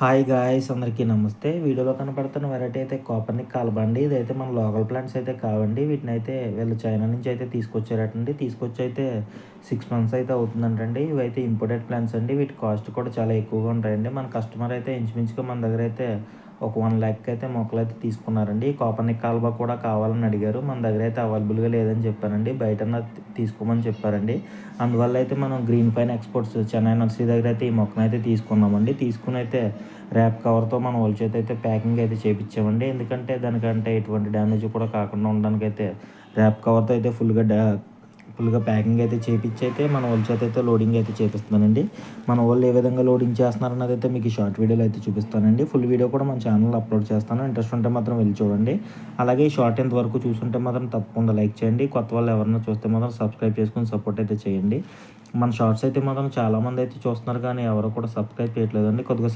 Hi guys అందరికీ నమస్తే. వీడియోలో కనపడుతున్న వెరైటీ అయితే కోపర్నిక్ కాలబండి. ఇదైతే మన లోకల్ ప్లాంట్స్ అయితే కావండి. వీటినైతే వీళ్ళు చైనా నుంచి అయితే తీసుకొచ్చారటండి. తీసుకొచ్చి అయితే 6 మంత్స్ అయితే అవుతుందంటండి. ఇవైతే ఇంపోర్టెడ్ ప్లాంట్స్ అండి. వీటి కాస్ట్ కూడా చాలా ఎక్కువగా ఉంటాయండి. మన కస్టమర్ అయితే ఇంచుమించుగా మన దగ్గర అయితే ఒక 1,00,000 అయితే మొక్కలైతే తీసుకున్నారండి. కోపర్నిక్ కాల్బా కూడా కావాలని అడిగారు. మన దగ్గర అయితే అవైలబుల్‌గా లేదని చెప్పానండి. బయటన్నా తీసుకోమని చెప్పారండి. అందువల్ల అయితే మనం green pine exports Chennai nursery దగ్గర అయితే ఈ మొక్కనైతే తీసుకున్నామండి. తీసుకొని అయితే ర్యాప్ కవర్‌తో మనం వాళ్ళ చేత అయితే ప్యాకింగ్ అయితే చేపిచ్చామండి. ఎందుకంటే దానికంటే ఎటువంటి డ్యామేజ్ కూడా కాకుండా ఉండడానికైతే ర్యాప్ కవర్‌తో అయితే ఫుల్‌గా ప్యాకింగ్ అయితే చేపిచ్చి అయితే మన వాళ్ళ చేత అయితే లోడింగ్ అయితే చేపిస్తున్నానండి. మన వాళ్ళు ఏ విధంగా లోడింగ్ చేస్తున్నారన్నది అయితే మీకు ఈ షార్ట్ వీడియోలో అయితే చూపిస్తానండి. ఫుల్ వీడియో కూడా మన ఛానల్‌లో అప్లోడ్ చేస్తాను. ఇంట్రెస్ట్ ఉంటే మాత్రం వెళ్ళి చూడండి. అలాగే ఈ షార్ట్ ఇంతవరకు చూసుంటే మాత్రం తప్పకుండా లైక్ చేయండి. కొత్త వాళ్ళు ఎవరైనా చూస్తే మాత్రం సబ్స్క్రైబ్ చేసుకొని సపోర్ట్ అయితే చేయండి. మన షార్ట్స్ అయితే మాత్రం చాలామంది అయితే చూస్తున్నారు కానీ ఎవరు కూడా సబ్స్క్రైబ్ చేయట్లేదండి. కొద్దిగా